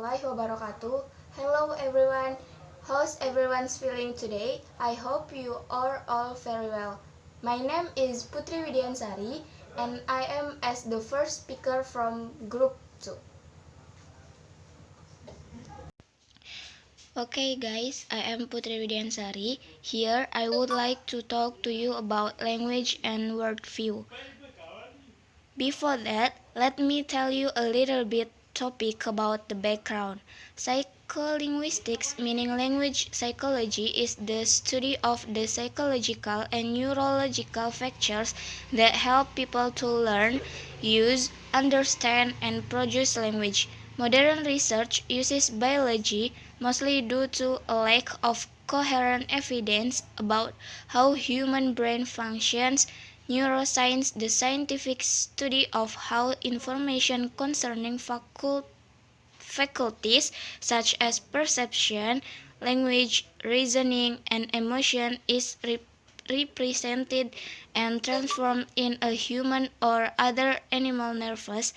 warahmatullahi wabarakatuh. Hello everyone. How's everyone's feeling today? I hope you are all very well. My name is Putri Widiyansari and I am as the first speaker from group 2. Okay guys, I am Putri Widiyansari. Here I would like to talk to you about language and worldview. Before that, let me tell you a little bit topic about the background. Psycholinguistics, meaning language psychology, is the study of the psychological and neurological factors that help people to learn, use, understand, and produce language. Modern research uses biology mostly due to a lack of coherent evidence about how human brain functions. Neuroscience, the scientific study of how information concerning faculties such as perception, language, reasoning, and emotion is represented and transformed in a human or other animal nervous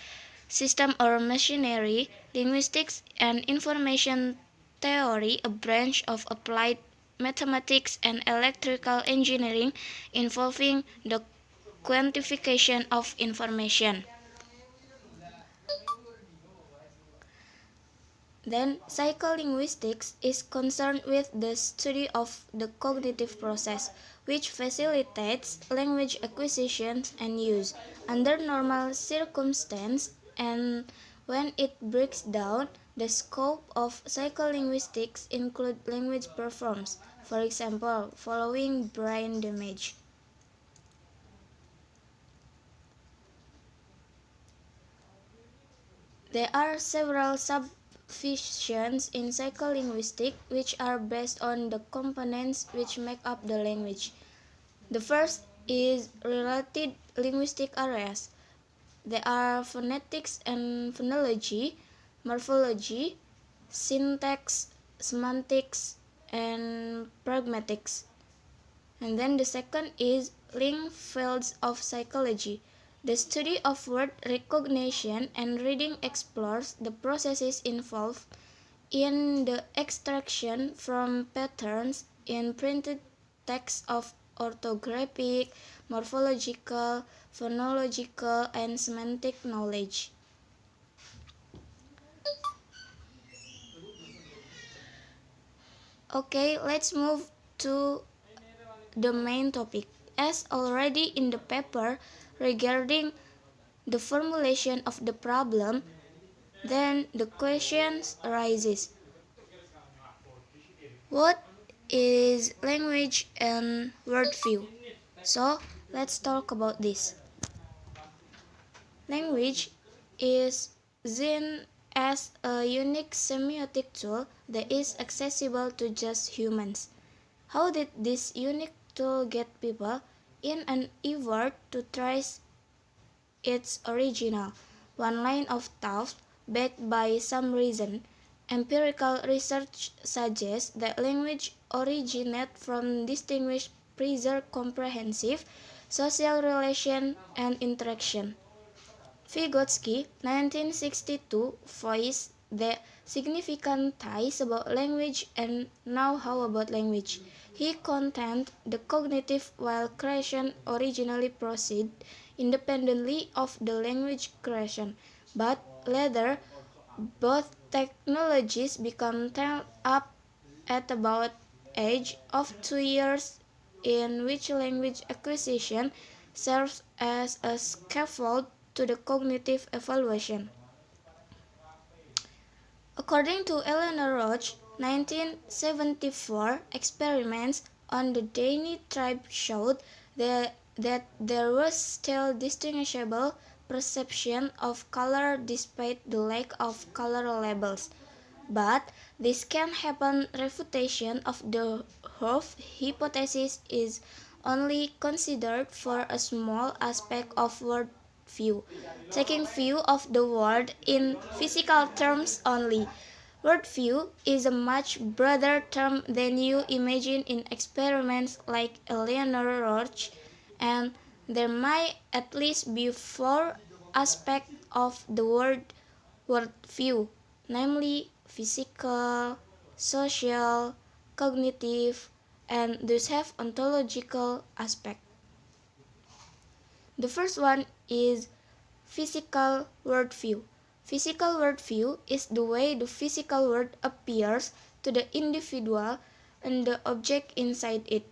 system or machinery. Linguistics and information theory, a branch of applied mathematics and electrical engineering involving the quantification of information. Then, psycholinguistics is concerned with the study of the cognitive process, which facilitates language acquisition and use under normal circumstances, and when it breaks down, the scope of psycholinguistics includes language performance, for example, following brain damage. There are several subdivisions in psycholinguistics which are based on the components which make up the language. The first is related linguistic areas. There are phonetics and phonology, morphology, syntax, semantics, and pragmatics. And then the second is linked fields of psychology. The study of word recognition and reading explores the processes involved in the extraction from patterns in printed text of orthographic, morphological, phonological, and semantic knowledge. Okay, let's move to the main topic. As already in the paper regarding the formulation of the problem, then the question arises. What is language and worldview? So, let's talk about this. Language is seen as a unique semiotic tool that is accessible to just humans. How did this unique tool get people in an effort to trace its original? One line of thought, backed by some reason. Empirical research suggests that language originates from distinguished preserved comprehensive social relation and interaction. Vygotsky, 1962, voiced the significant ties about language, and now how about language? He contended the cognitive while creation originally proceeded independently of the language creation, but later both technologies become tied up at about age of 2 years, in which language acquisition serves as a scaffold to the cognitive evaluation. According to Eleanor Roach, 1974 experiments on the Dani tribe showed that there was still distinguishable perception of color despite the lack of color labels. But this can happen. Refutation of the Hoof hypothesis is only considered for a small aspect of worldview, taking view of the world in physical terms only. Worldview is a much broader term than you imagine in experiments like Eleanor Roach, and there might at least be 4 aspects of the word worldview, namely physical, social, cognitive, and thus have ontological aspect. The first one is physical worldview. Physical worldview is the way the physical world appears to the individual and the object inside it.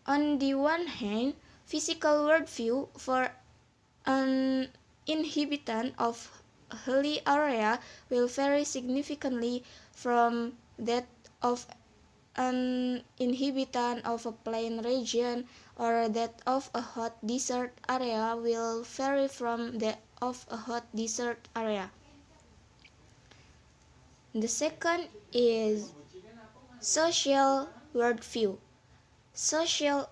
On the one hand, physical worldview for an inhabitant of a hilly area will vary significantly from that of an inhabitant of a plain region, or that of a hot desert area will vary from that of a hot desert area. The second is social worldview. Social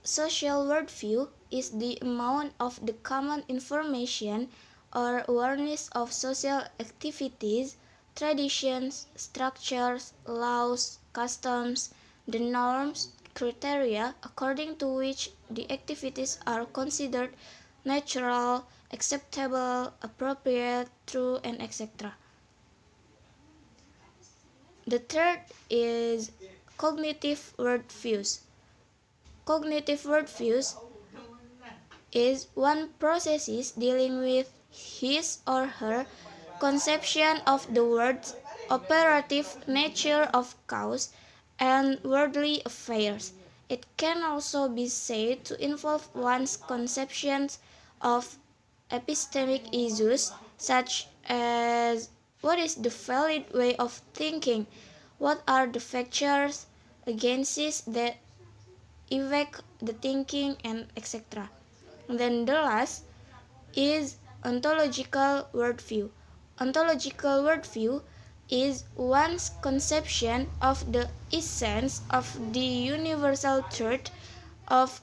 worldview is the amount of the common information or awareness of social activities, traditions, structures, laws, customs, the norms, criteria according to which the activities are considered natural, acceptable, appropriate, true, and etc. The third is cognitive worldviews. Cognitive worldviews is one processes dealing with his or her conception of the world's operative nature of cause and worldly affairs. It can also be said to involve one's conceptions of epistemic issues such as what is the valid way of thinking, what are the factors against that affect the thinking, and etc. And then the last is ontological worldview. Ontological worldview is one's conception of the essence of the universal truth of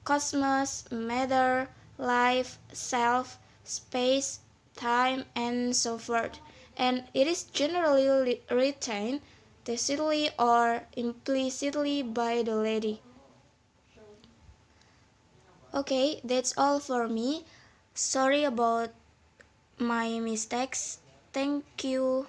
cosmos, matter, life, self, space, time, and so forth. And it is generally retained tacitly or implicitly by the laity. Okay, that's all for me. Sorry about my mistakes. Thank you.